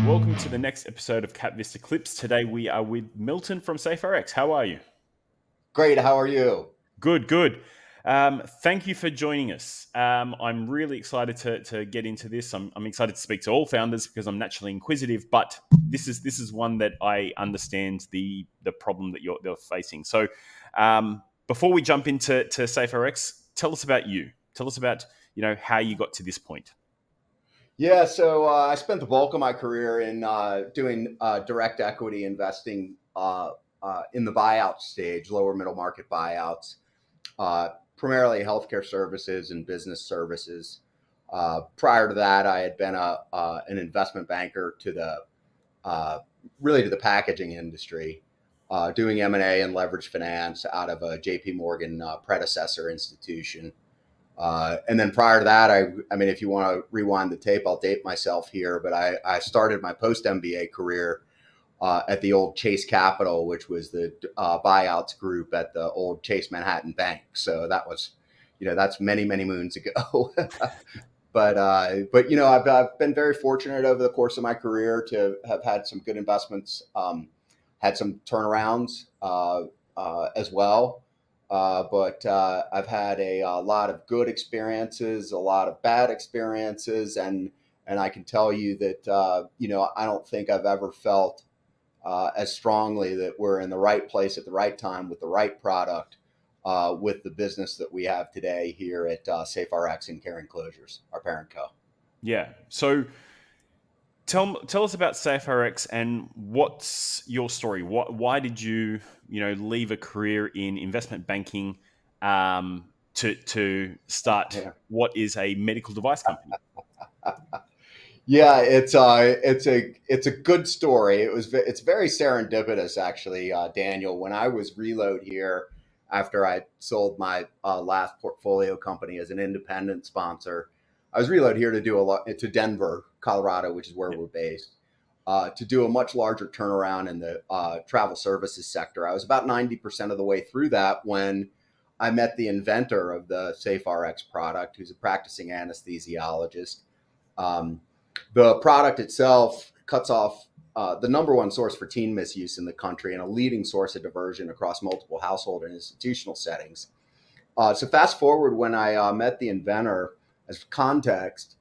Welcome to the next episode of KapVista Klips. Today we are with Milton from Rx. How are you? Great. How are you? Good, good. Thank you for joining us. I'm really excited to get into this. I'm excited to speak to all founders because I'm naturally inquisitive, but this is one that I understand the problem that they're facing. So before we jump into Rx, tell us about you. Tell us about how you got to this point. Yeah, so I spent the bulk of my career in doing direct equity investing in the buyout stage, lower middle market buyouts, primarily healthcare services and business services. Prior to that, I had been an investment banker to the packaging industry, doing M&A and leverage finance out of a J.P. Morgan predecessor institution. And then prior to that, I mean, if you want to rewind the tape, I'll date myself here, but I started my post-MBA career at the old Chase Capital, which was the buyouts group at the old Chase Manhattan Bank. So that was, that's many, many moons ago. But I've been very fortunate over the course of my career to have had some good investments, had some turnarounds as well. But I've had a lot of good experiences, a lot of bad experiences, and I can tell you that I don't think I've ever felt as strongly that we're in the right place at the right time with the right product with the business that we have today here at Rx and Caring Closures, our parent co. Yeah. So tell us about Rx and what's your story. Why did you leave a career in investment banking to start what is a medical device company? Yeah, it's a good story. It's very serendipitous, actually, Daniel. When I was reload here after I sold my last portfolio company as an independent sponsor, I was reload here to do to Denver, Colorado, which is where we're based, to do a much larger turnaround in the travel services sector. I was about 90% of the way through that when I met the inventor of the SafeRx product, who's a practicing anesthesiologist. The product itself cuts off the number one source for teen misuse in the country and a leading source of diversion across multiple household and institutional settings. So fast forward when I met the inventor, as context,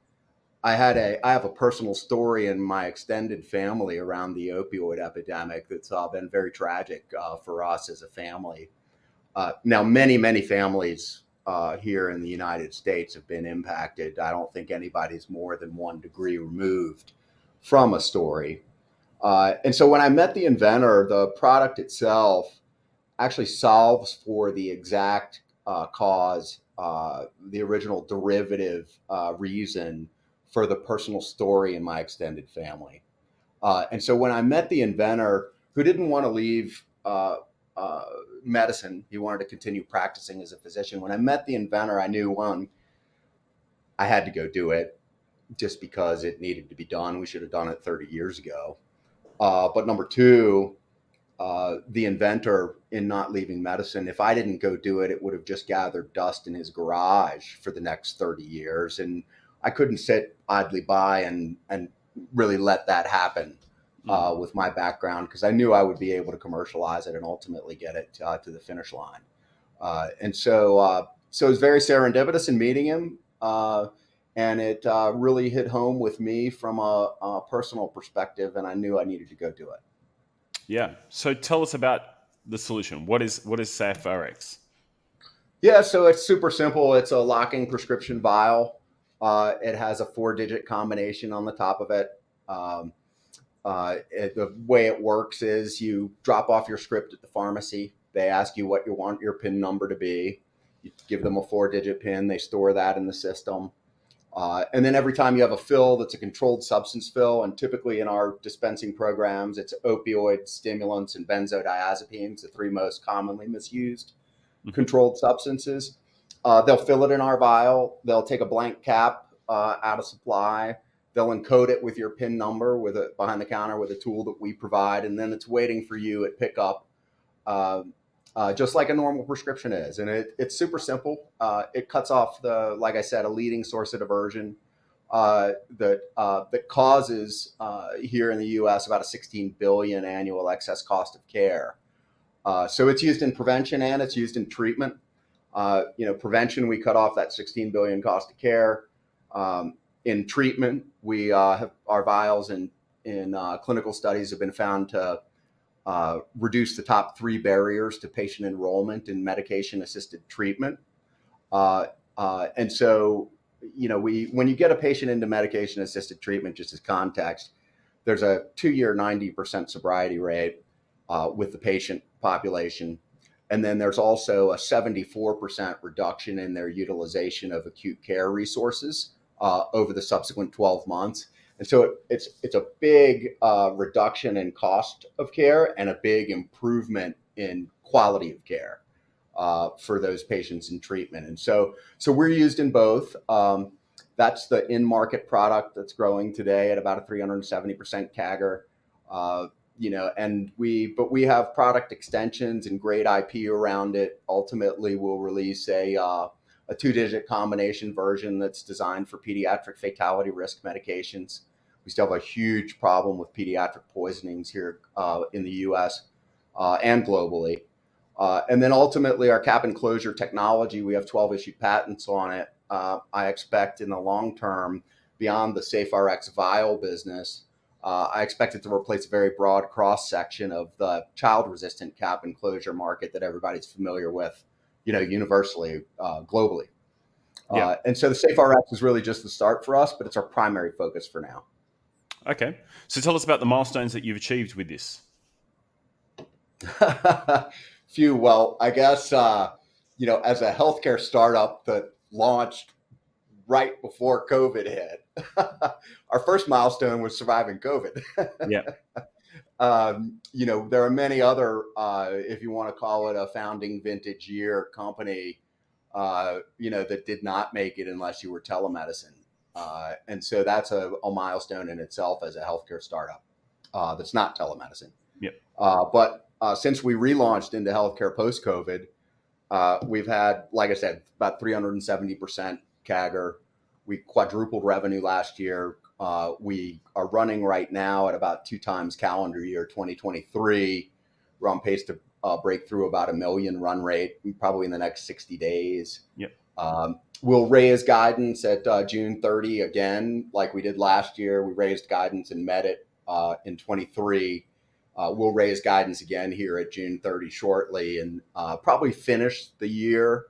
I have a personal story in my extended family around the opioid epidemic that's been very tragic for us as a family. Now, many families here in the United States have been impacted. I don't think anybody's more than 1 degree removed from a story. And so when I met the inventor, the product itself actually solves for the exact cause, the original derivative reason for the personal story in my extended family. And so when I met the inventor, who didn't want to leave medicine, he wanted to continue practicing as a physician. When I met the inventor, I knew, one, I had to go do it just because it needed to be done. We should have done it 30 years ago. But number two, the inventor, in not leaving medicine, if I didn't go do it, it would have just gathered dust in his garage for the next 30 years. And I couldn't sit idly by and really let that happen with my background, because I knew I would be able to commercialize it and ultimately get it to the finish line. So it was very serendipitous in meeting him. And it really hit home with me from a personal perspective, and I knew I needed to go do it. Yeah. So tell us about the solution. What is SafeRx? Yeah, so it's super simple. It's a locking prescription vial. It has a 4-digit combination on the top of it. The way it works is you drop off your script at the pharmacy. They ask you what you want your PIN number to be. You give them a 4-digit PIN. They store that in the system. And then every time you have a fill that's a controlled substance fill, and typically in our dispensing programs, it's opioids, stimulants, and benzodiazepines, the 3 most commonly misused controlled substances. They'll fill it in our vial. They'll take a blank cap out of supply. They'll encode it with your PIN number behind the counter with a tool that we provide, and then it's waiting for you at pickup, just like a normal prescription is. And it's super simple. It cuts off like I said, a leading source of diversion that causes here in the U.S. about a 16 billion annual excess cost of care. So it's used in prevention and it's used in treatment. Prevention, we cut off that 16 billion cost of care. In treatment, we have our vials in clinical studies have been found to reduce the top 3 barriers to patient enrollment in medication-assisted treatment. And so, when you get a patient into medication-assisted treatment, just as context, there's a 2-year 90% sobriety rate with the patient population. And then there's also a 74% reduction in their utilization of acute care resources over the subsequent 12 months. And so it's a big reduction in cost of care and a big improvement in quality of care for those patients in treatment. And so we're used in both. That's the in-market product that's growing today at about a 370% CAGR. But we have product extensions and great IP around it. Ultimately, we'll release a 2-digit combination version that's designed for pediatric fatality risk medications. We still have a huge problem with pediatric poisonings here in the US and globally. And then ultimately, our cap and closure technology, we have 12 issued patents on it. I expect in the long term, beyond the SafeRx vial business, I expect it to replace a very broad cross-section of the child-resistant cap and closure market that everybody's familiar with, universally, globally. Yeah. And so the SafeRx is really just the start for us, but it's our primary focus for now. Okay. So tell us about the milestones that you've achieved with this. Phew. Well, I guess, as a healthcare startup that launched right before COVID hit, our first milestone was surviving COVID. Yeah. There are many other, if you want to call it a founding vintage year company, that did not make it unless you were telemedicine. And so that's a milestone in itself as a healthcare startup that's not telemedicine. Yep. But since we relaunched into healthcare post-COVID, we've had, like I said, about 370% CAGR. We quadrupled revenue last year. We are running right now at about 2 times calendar year 2023. We're on pace to break through about 1 million run rate, probably in the next 60 days. Yep. We'll raise guidance at June 30 again, like we did last year. We raised guidance and met it in 23. We'll raise guidance again here at June 30 shortly, and probably finish the year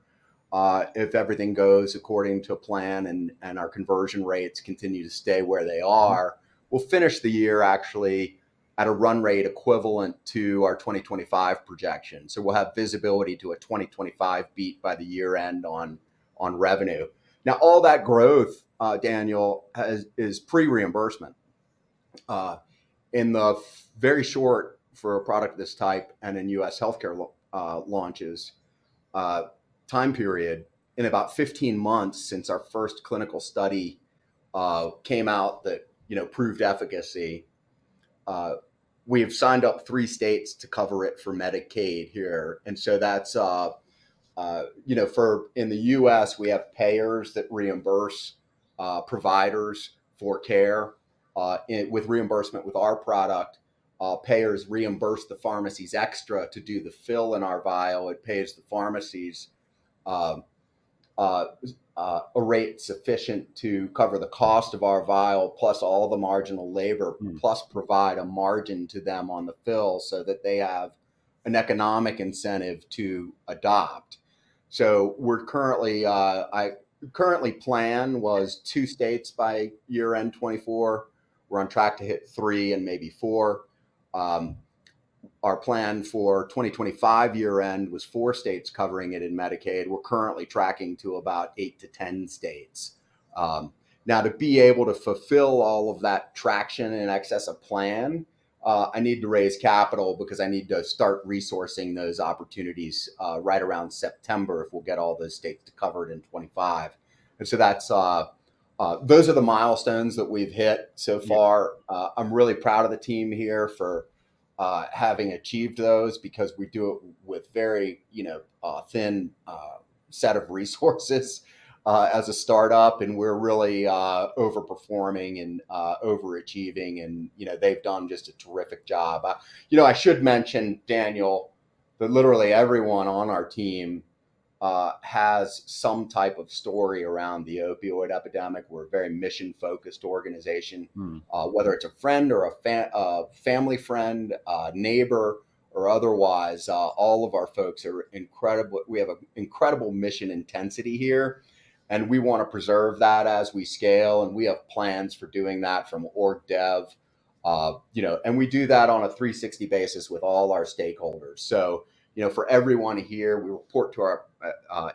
if everything goes according to plan and our conversion rates continue to stay where they are. We'll finish the year actually at a run rate equivalent to our 2025 projection. So we'll have visibility to a 2025 beat by the year end on revenue. Now, all that growth, Daniel, is pre-reimbursement. In the very short for a product of this type and in U.S. healthcare launches time period, in about 15 months since our first clinical study came out that proved efficacy, we have signed up 3 states to cover it for Medicaid here, and so that's for in the U.S. we have payers that reimburse providers for care. With reimbursement with our product, payers reimburse the pharmacies extra to do the fill in our vial. It pays the pharmacies a rate sufficient to cover the cost of our vial plus all the marginal labor, plus provide a margin to them on the fill so that they have an economic incentive to adopt. So we're currently, plan was 2 states by year end 24. We're on track to hit 3 and maybe 4. Our plan for 2025 year end was 4 states covering it in Medicaid. We're currently tracking to about 8 to 10 states. Now, to be able to fulfill all of that traction in excess of plan, I need to raise capital because I need to start resourcing those opportunities right around September if we'll get all those states to cover it in 25. And so that's those are the milestones that we've hit so far. I'm really proud of the team here for having achieved those because we do it with very thin set of resources. as a startup, and we're really overperforming and overachieving. And they've done just a terrific job. I should mention, Daniel, that literally everyone on our team has some type of story around the opioid epidemic. We're a very mission focused organization, whether it's a friend or a family friend, neighbor, or otherwise. All of our folks are incredible. We have an incredible mission intensity here, and we want to preserve that as we scale. And we have plans for doing that from org dev, and we do that on a 360 basis with all our stakeholders. So, for everyone here, we report to our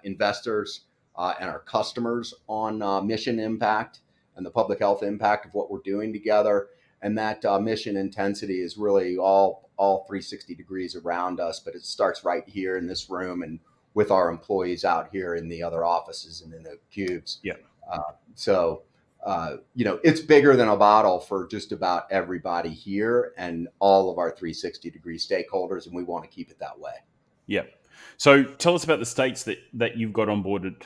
investors and our customers on mission impact and the public health impact of what we're doing together. And that mission intensity is really all 360 degrees around us, but it starts right here in this room and with our employees out here in the other offices and in the cubes. Yeah. It's bigger than a bottle for just about everybody here and all of our 360 degree stakeholders, and we want to keep it that way. Yeah. So tell us about the states that you've got onboarded.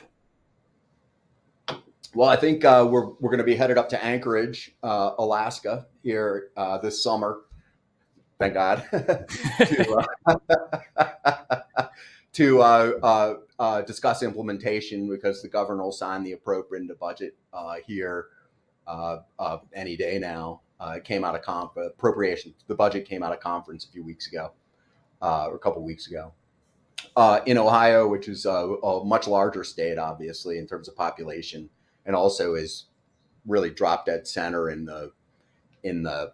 Well, I think we're going to be headed up to Anchorage, Alaska here this summer. Thank God. to discuss implementation, because the governor will sign the appropriate budget here any day now. It came out of appropriation. The budget came out of conference a few weeks ago, or a couple of weeks ago. In Ohio, which is a much larger state, obviously, in terms of population, and also is really drop dead center in the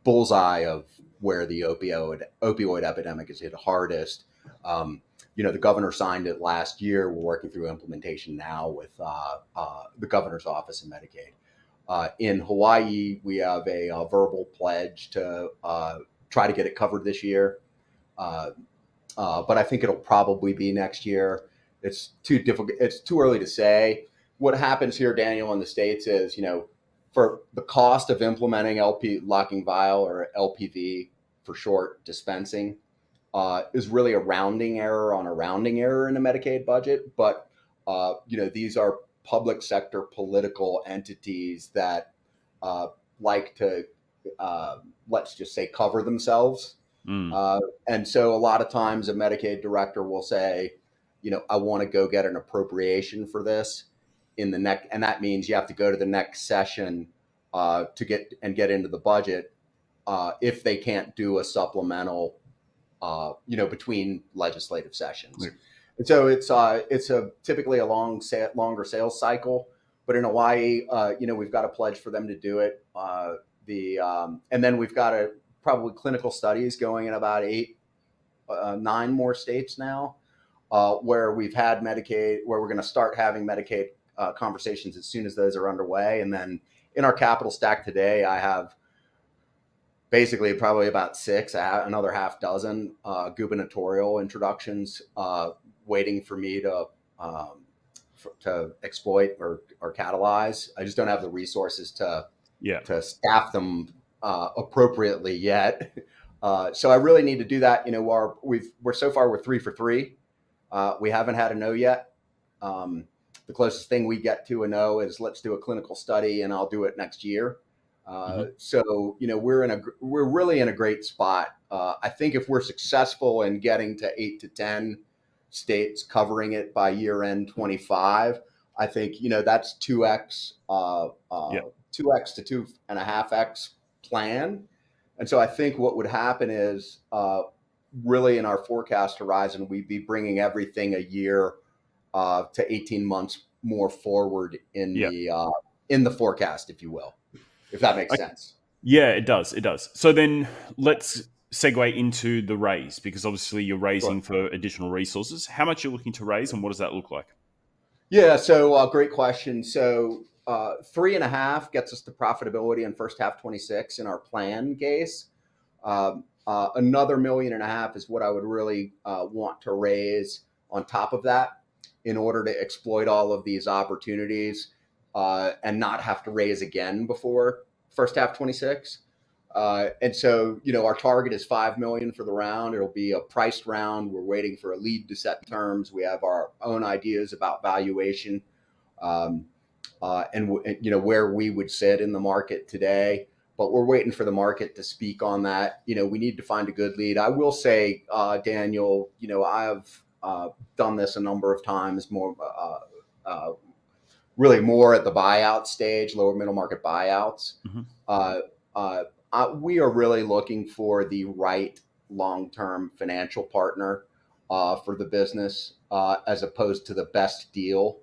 bullseye of where the opioid epidemic is hit hardest. The governor signed it last year. We're working through implementation now with the governor's office and Medicaid. In Hawaii, we have a verbal pledge to try to get it covered this year. But I think it'll probably be next year. It's too difficult. It's too early to say. What happens here, Daniel, in the States is, for the cost of implementing locking vial, or LPV for short, dispensing, is really a rounding error on a rounding error in the Medicaid budget. But, these are public sector political entities that like to, let's just say, cover themselves. And so a lot of times a Medicaid director will say, I want to go get an appropriation for this in the next, and that means you have to go to the next session to get into the budget if they can't do a supplemental, between legislative sessions. Right. And so it's typically a longer sales cycle. But in Hawaii, we've got a pledge for them to do it. And then we've got probably clinical studies going in about 9 more states now, where we've had Medicaid, where we're going to start having Medicaid conversations as soon as those are underway. And then in our capital stack today, I have basically probably about 6, another half dozen gubernatorial introductions waiting for me to exploit or catalyze. I just don't have the resources to staff them appropriately yet. So I really need to do that. We're 3 for 3. We haven't had a no yet. The closest thing we get to a no is let's do a clinical study and I'll do it next year. So, we're really in a great spot. I think if we're successful in getting to 8 to 10 states covering it by year end 25, I think, that's 2x, 2x to 2.5x plan. And so I think what would happen is really in our forecast horizon, we'd be bringing everything a year to 18 months more forward in the forecast, if you will, if that makes sense. Yeah, it does. It does. So then let's segue into the raise, because obviously you're raising for additional resources. How much are you looking to raise and what does that look like? Yeah, so great question. So 3.5 gets us to profitability in first half 26 in our plan case. Another $1.5 million is what I would really want to raise on top of that in order to exploit all of these opportunities and not have to raise again before first half 26. And so, our target is $5 million for the round. It'll be a priced round. We're waiting for a lead to set terms. We have our own ideas about valuation. um, where we would sit in the market today. But we're waiting for the market to speak on that. We need to find a good lead. I will say, Daniel, I've done this a number of times, really more at the buyout stage, lower middle market buyouts. Hmm. Uh, uh, we are really looking for the right long-term financial partner for the business, as opposed to the best deal.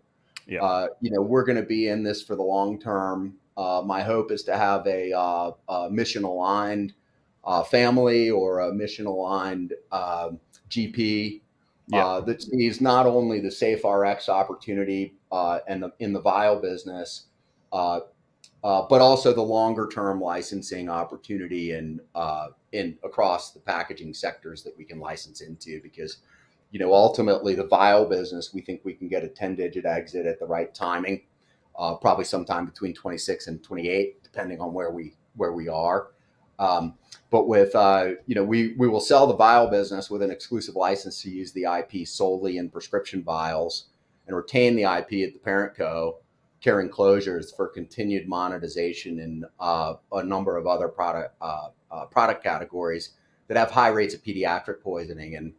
Yeah. We're going to be in this for the long term. My hope is to have a mission aligned family, or a mission aligned GP Yeah. that sees not only the safe RX opportunity in the vial business, uh, but also the longer term licensing opportunity in across the packaging sectors that we can license into. Because ultimately the vial business, we think we can get a 10-digit exit at the right timing, probably sometime between 26 and 28, depending on where we are. But with we will sell the vial business with an exclusive license to use the IP solely in prescription vials, and retain the IP at the parent co, carrying closures for continued monetization in a number of other product categories that have high rates of pediatric poisoning. And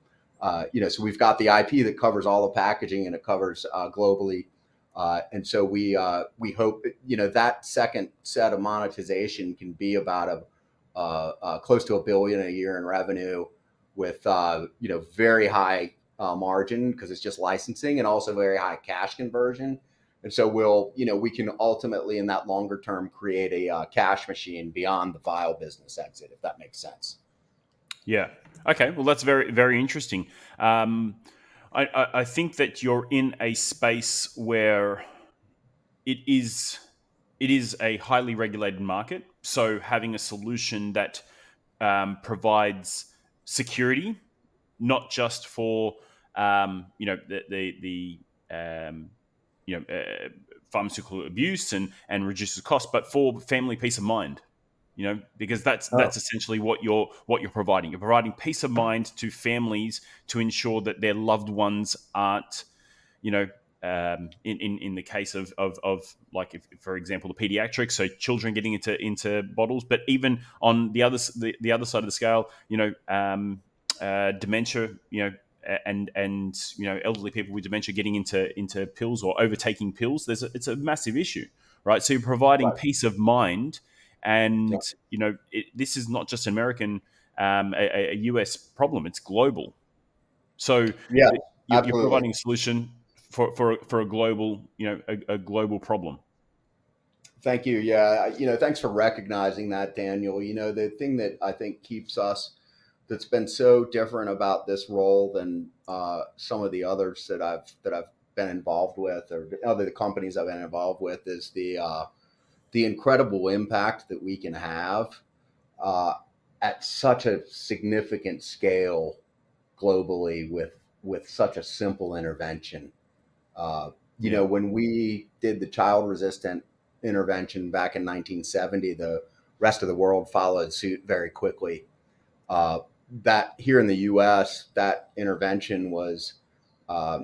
so we've got the IP that covers all the packaging, and it covers globally. And so we hope that second set of monetization can be about close to $1 billion a year in revenue, with very high margin, because it's just licensing, and also very high cash conversion. And so we can ultimately, in that longer term, create a cash machine beyond the vial business exit, if that makes sense. Yeah. Okay. Well, that's very, very interesting. Um, I think that you're in a space where it is it is a highly regulated market. So having a solution that provides security, not just for the pharmaceutical abuse and reduces cost, but for family peace of mind. Because that's Oh, essentially what you're providing. You're providing peace of mind to families to ensure that their loved ones aren't, you know, in the case of like, if, for example, the pediatrics, so children getting into bottles, but even on the other side of the scale, dementia, and elderly people with dementia getting into pills or overtaking pills. It's a massive issue, right? So you're providing right. peace of mind, Yeah. and this is not just American, a US problem. It's global. So Yeah, you're absolutely. providing a solution for a global, a global problem. Thank you. Yeah, thanks for recognizing that, Daniel. The thing that I think keeps us, that's been so different about this role than some of the others that I've been involved with, or other companies I've been involved with, is the incredible impact that we can have uh, at such a significant scale globally, with such a simple intervention. Uh, Yeah, when we did the child resistant intervention back in 1970, the rest of the world followed suit very quickly. Uh, that here in the U.S., that intervention was uh,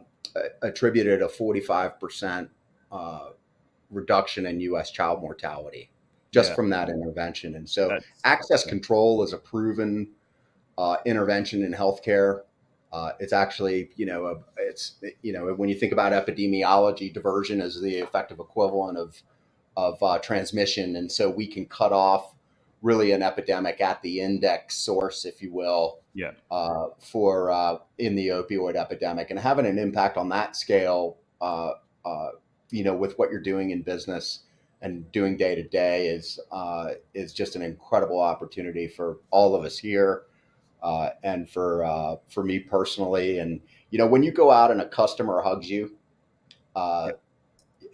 attributed a 45% uh, reduction in U.S. child mortality just yeah, from that intervention. And so, that's access yeah, control is a proven intervention in healthcare. It's actually, when you think about epidemiology, diversion is the effective equivalent of transmission, and so we can cut off really an epidemic at the index source, if you will, yeah, for in the opioid epidemic, and having an impact on that scale, with what you're doing in business and doing day to day, is just an incredible opportunity for all of us here, and for me personally. And when you go out and a customer hugs you, uh, yeah,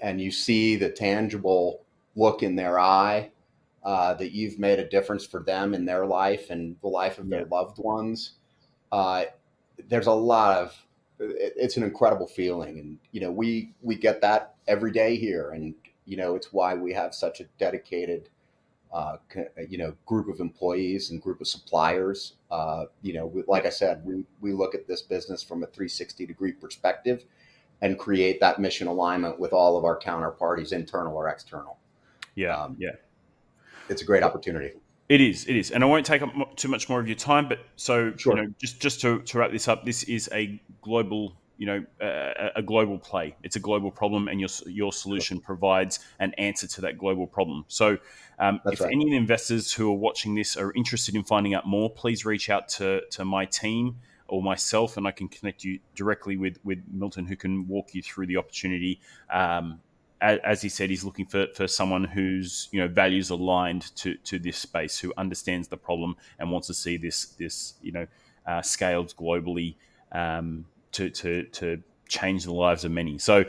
and you see the tangible look in their eye, that you've made a difference for them in their life and the life of yeah, their loved ones, uh, there's a lot of it's an incredible feeling. And we get that every day here. And it's why we have such a dedicated group of employees and group of suppliers. yeah, Like I said, we look at this business from a 360-degree perspective, and create that mission alignment with all of our counterparties, internal or external. Yeah, Um, yeah. it's a great opportunity. It is, and I won't take up too much more of your time. But so Sure. just to wrap this up, this is a global, a global play. It's a global problem, and your solution provides an answer to that global problem. So, That's if right. any investors who are watching this are interested in finding out more, please reach out to my team or myself, and I can connect you directly with Milton, who can walk you through the opportunity. As he said, he's looking for someone whose values aligned to this space, who understands the problem and wants to see this scaled globally, to change the lives of many. So,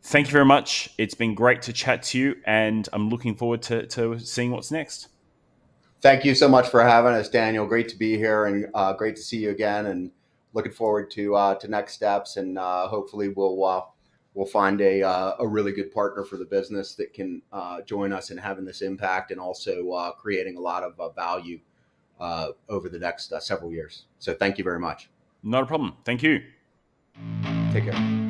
thank you very much. It's been great to chat to you, and I'm looking forward to seeing what's next. Thank you so much for having us, Daniel. Great to be here, and great to see you again. And looking forward to next steps. And hopefully, we'll find a really good partner for the business that can join us in having this impact, and also creating a lot of value over the next several years. So, thank you very much. Not a problem. Thank you. Take care.